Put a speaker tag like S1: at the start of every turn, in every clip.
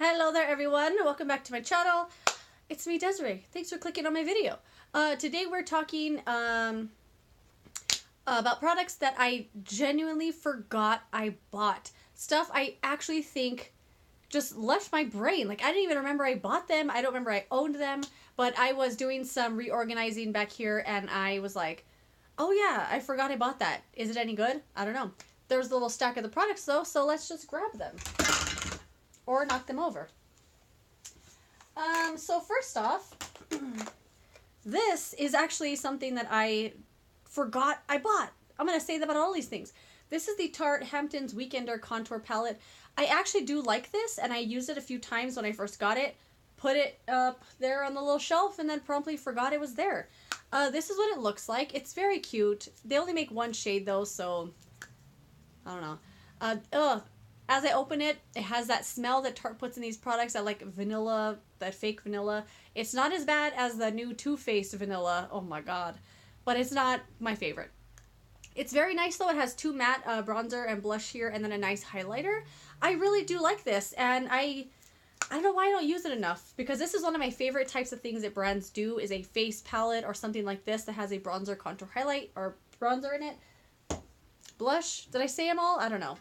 S1: Hello there everyone, welcome back to my channel. It's me, Desiree. Thanks for clicking on my video. Today we're talking about products that I genuinely forgot I bought. Stuff I actually think just left my brain. Like, I didn't even remember I bought them. I don't remember I owned them, but I was doing some reorganizing back here and I was like, oh yeah, I forgot I bought that. Is it any good? I don't know. There's a little stack of the products though, so let's just grab them. Or knock them over. So first off, this is actually something that I forgot I bought. I'm going to say that about all these things. This is the Tarte Hamptons Weekender Contour Palette. I actually do like this, and I used it a few times when I first got it. Put it up there on the little shelf, and then promptly forgot it was there. This is what it looks like. It's very cute. They only make one shade, though, so I don't know. As I open it, it has that smell that Tarte puts in these products, that like vanilla, that fake vanilla. It's not as bad as the new Too Faced vanilla. Oh my god. But it's not my favorite. It's very nice though. It has two matte bronzer and blush here and then a nice highlighter. I really do like this, and I don't know why I don't use it enough, because this is one of my favorite types of things that brands do, is a face palette or something like this that has a bronzer, contour, highlight, or bronzer in it. Blush. Did I say them all? I don't know.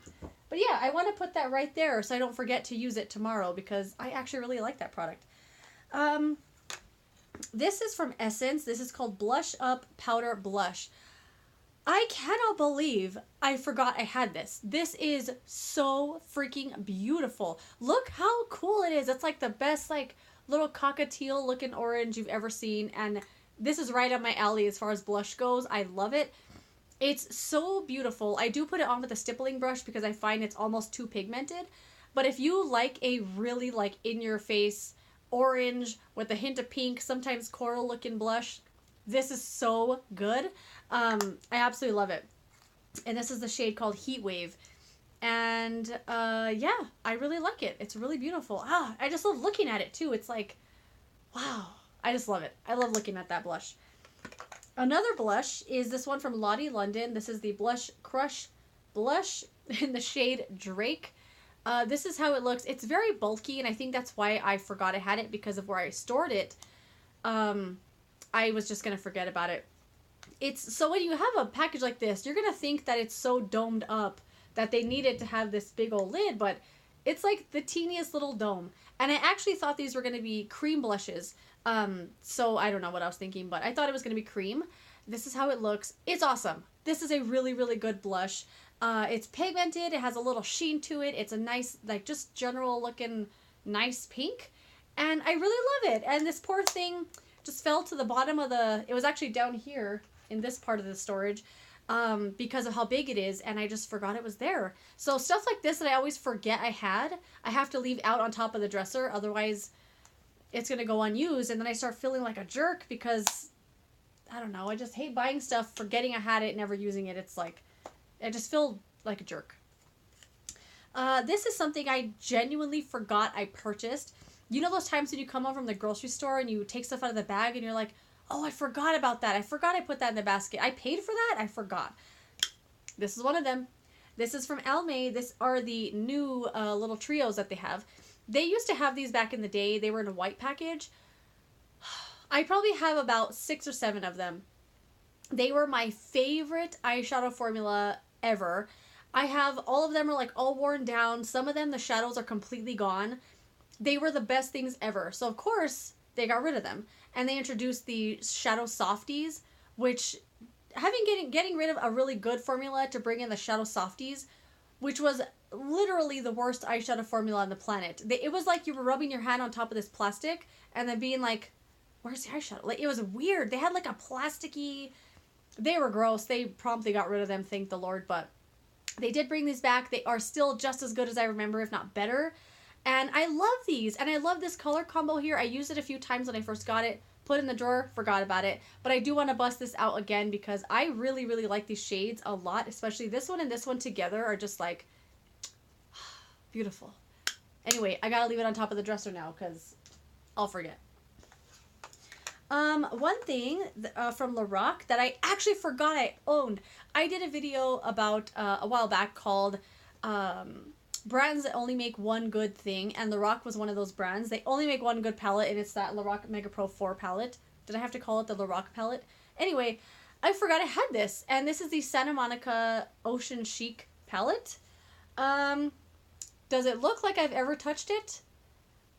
S1: But yeah, I want to put that right there so I don't forget to use it tomorrow, because I actually really like that product. This is from Essence. This is called Blush Up Powder Blush. I cannot believe I forgot I had this. This is so freaking beautiful. Look how cool it is. It's like the best like little cockatiel looking orange you've ever seen. And this is right up my alley as far as blush goes. I love it. It's so beautiful. I do put it on with a stippling brush because I find it's almost too pigmented. But if you like a really like in-your-face orange with a hint of pink, sometimes coral looking blush, this is so good. I absolutely love it. And this is the shade called Heat Wave. And yeah, I really like it. It's really beautiful. I just love looking at it too. It's like, wow. I just love it. I love looking at that blush. Another blush is this one from Lottie London. This is the Blush Crush blush in the shade Drake. This is how it looks. It's very bulky, and I think that's why I forgot I had it, because of where I stored it. I was just going to forget about it. So when you have a package like this, you're going to think that it's so domed up that they needed to have this big old lid, but it's like the teeniest little dome. And I actually thought these were going to be cream blushes. So I don't know what I was thinking, but I thought it was going to be cream. This is how it looks. It's awesome. This is a really, really good blush. It's pigmented. It has a little sheen to it. It's a nice, like, just general looking nice pink. And I really love it. And this poor thing just fell to the bottom of it was actually down here in this part of the storage, because of how big it is, and I just forgot it was there. So stuff like this that I always forget I had, I have to leave out on top of the dresser, otherwise it's going to go unused, and then I start feeling like a jerk because, I don't know, I just hate buying stuff, forgetting I had it, never using it. It's like, I just feel like a jerk. This is something I genuinely forgot I purchased. You know those times when you come home from the grocery store and you take stuff out of the bag and you're like, oh, I forgot about that. I forgot I put that in the basket. I paid for that? I forgot. This is one of them. This is from Almay. These are the new little trios that they have. They used to have these back in the day. They were in a white package. I probably have about 6 or 7 of them. They were my favorite eyeshadow formula ever. I have all of them are like all worn down. Some of them, the shadows are completely gone. They were the best things ever. So of course they got rid of them. And they introduced the Shadow Softies, which getting rid of a really good formula to bring in the Shadow Softies, which was literally the worst eyeshadow formula on the planet. It was like you were rubbing your hand on top of this plastic and then being like, where's the eyeshadow? Like, it was weird. They had like a plasticky, they were gross. They promptly got rid of them, thank the Lord, but they did bring these back. They are still just as good as I remember, if not better. And I love these, and I love this color combo here. I used it a few times when I first got it, put it in the drawer, forgot about it. But I do want to bust this out again because I really, really like these shades a lot, especially this one and this one together are just like beautiful. Anyway, I gotta leave it on top of the dresser now because I'll forget. One thing from Lorac that I actually forgot I owned. I did a video about a while back called brands that only make one good thing, and Lorac was one of those brands. They only make one good palette, and it's that Lorac Mega Pro 4 palette. Did I have to call it the Lorac palette? Anyway, I forgot I had this, and this is the Santa Monica Ocean Chic palette. Does it look like I've ever touched it?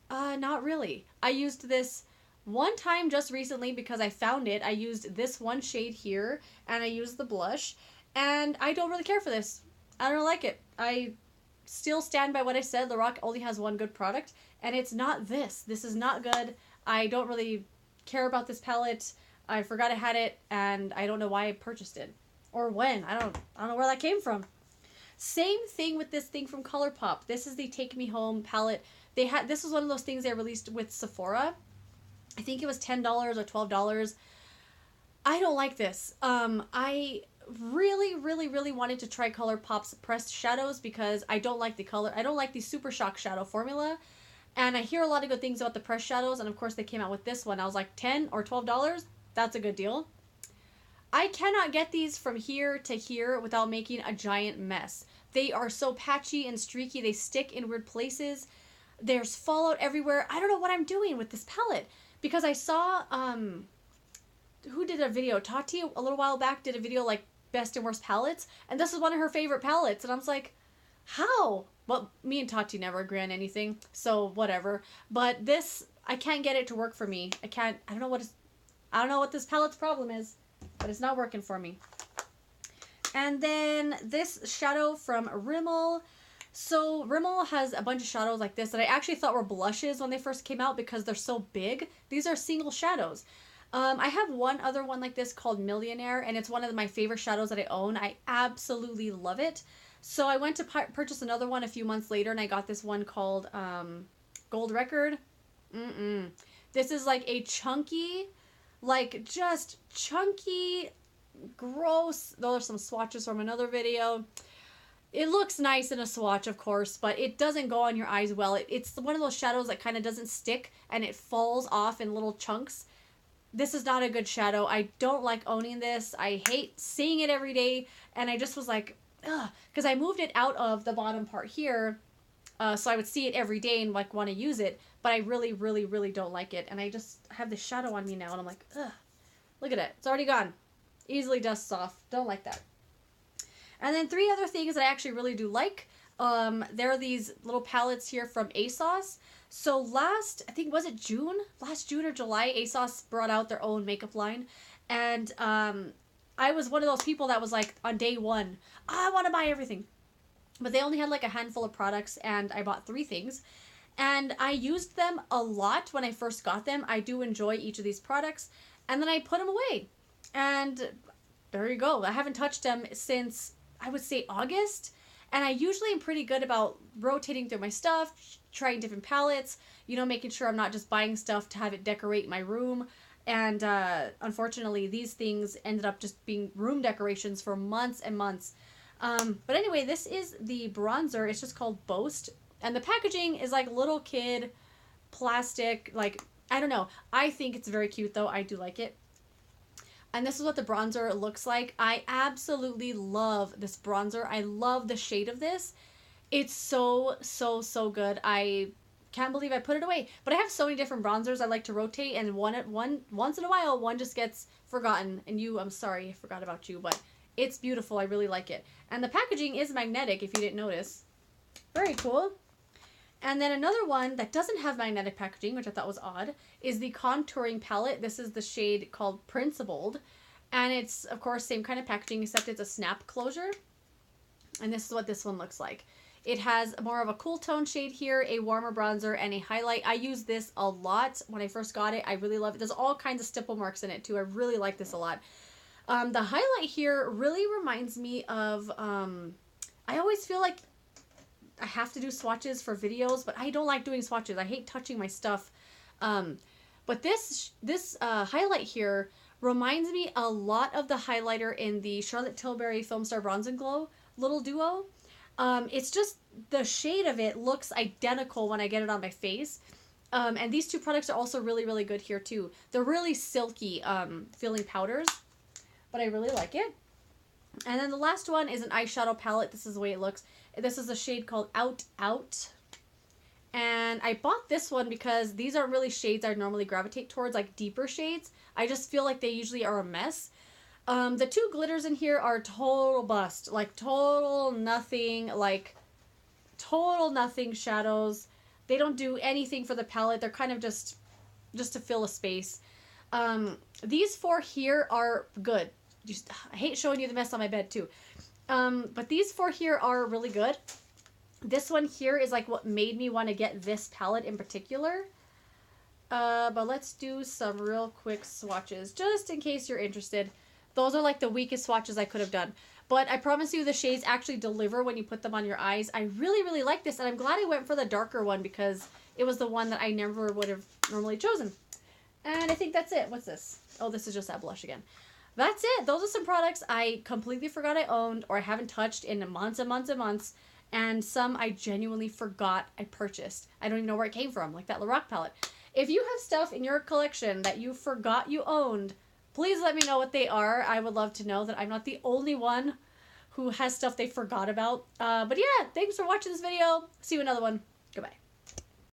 S1: Not really. I used this one time just recently because I found it. I used this one shade here, and I used the blush, and I don't really care for this. I don't like it. I still stand by what I said. Lorac only has one good product, and it's not this. This is not good. I don't really care about this palette. I forgot I had it, and I don't know why I purchased it. Or when. I don't know where that came from. Same thing with this thing from ColourPop. This is the Take Me Home palette. This was one of those things they released with Sephora. I think it was $10 or $12. I don't like this. I really wanted to try ColourPop's pressed shadows because I don't like the color. I don't like the Super Shock shadow formula. And I hear a lot of good things about the pressed shadows, and of course they came out with this one. I was like, $10 or $12? That's a good deal. I cannot get these from here to here without making a giant mess. They are so patchy and streaky. They stick in weird places. There's fallout everywhere. I don't know what I'm doing with this palette. Because I saw, who did a video? Tarte, a little while back, did a video like best and worst palettes. And this is one of her favorite palettes. And I was like, how? Well, me and Tati never agree on anything. So whatever. But this, I can't get it to work for me. I don't know what this palette's problem is. But it's not working for me. And then this shadow from Rimmel. So Rimmel has a bunch of shadows like this that I actually thought were blushes when they first came out because they're so big. These are single shadows. I have one other one like this called Millionaire, and it's one of my favorite shadows that I own. I absolutely love it. So I went to purchase another one a few months later, and I got this one called Gold Record. This is like a chunky, like just chunky, gross. Those are some swatches from another video. It looks nice in a swatch, of course, but it doesn't go on your eyes well. It's one of those shadows that kind of doesn't stick, and it falls off in little chunks. This is not a good shadow. I don't like owning this. I hate seeing it every day, and I just was like, ugh, because I moved it out of the bottom part here, so I would see it every day and like want to use it, but I really don't like it, and I just have this shadow on me now, and I'm like, ugh, look at it. It's already gone. Easily dusts off. Don't like that. And then three other things that I actually really do like. There are these little palettes here from Asos. So I think was it June? Last June or July, Asos brought out their own makeup line. And I was one of those people that was like on day one, I want to buy everything. But they only had like a handful of products, and I bought 3 things. And I used them a lot when I first got them. I do enjoy each of these products. And then I put them away. And there you go. I haven't touched them since, I would say, August. And I usually am pretty good about rotating through my stuff, trying different palettes, making sure I'm not just buying stuff to have it decorate my room. And unfortunately, these things ended up just being room decorations for months and months. But anyway, this is the bronzer. It's just called Boast. And the packaging is like little kid plastic. Like, I don't know. I think it's very cute, though. I do like it. And this is what the bronzer looks like. I absolutely love this bronzer. I love the shade of this. It's so good. I can't believe I put it away. But I have so many different bronzers I like to rotate, and once in a while, one just gets forgotten. And I'm sorry, I forgot about you, but it's beautiful. I really like it. And the packaging is magnetic, if you didn't notice. Very cool. And then another one that doesn't have magnetic packaging, which I thought was odd, is the contouring palette. This is the shade called Principled. And it's, of course, same kind of packaging, except it's a snap closure. And this is what this one looks like. It has more of a cool tone shade here, a warmer bronzer, and a highlight. I use this a lot when I first got it. I really love it. There's all kinds of stipple marks in it, too. I really like this a lot. The highlight here really reminds me of... I always feel like I have to do swatches for videos, but I don't like doing swatches. I hate touching my stuff. But this highlight here reminds me a lot of the highlighter in the Charlotte Tilbury Film Star Bronze and Glow little duo. It's just the shade of it looks identical when I get it on my face. And these 2 products are also really good here too. They're really silky feeling powders, but I really like it. And then the last one is an eyeshadow palette. This is the way it looks. This is a shade called Out Out. And I bought this one because these aren't really shades I normally gravitate towards, like deeper shades. I just feel like they usually are a mess. The two glitters in here are total bust. Like total nothing shadows. They don't do anything for the palette. They're kind of just to fill a space. These four here are good. I hate showing you the mess on my bed too. But these four here are really good. This one here is like what made me want to get this palette in particular. But let's do some real quick swatches just in case you're interested. Those are like the weakest swatches I could have done. But I promise you the shades actually deliver when you put them on your eyes. I really, really like this. And I'm glad I went for the darker one because it was the one that I never would have normally chosen. And I think that's it. What's this? Oh, this is just that blush again. That's it. Those are some products I completely forgot I owned or I haven't touched in months and months and months. And some I genuinely forgot I purchased. I don't even know where it came from, like that Lorac palette. If you have stuff in your collection that you forgot you owned, please let me know what they are. I would love to know that I'm not the only one who has stuff they forgot about. But yeah, thanks for watching this video. See you in another one. Goodbye.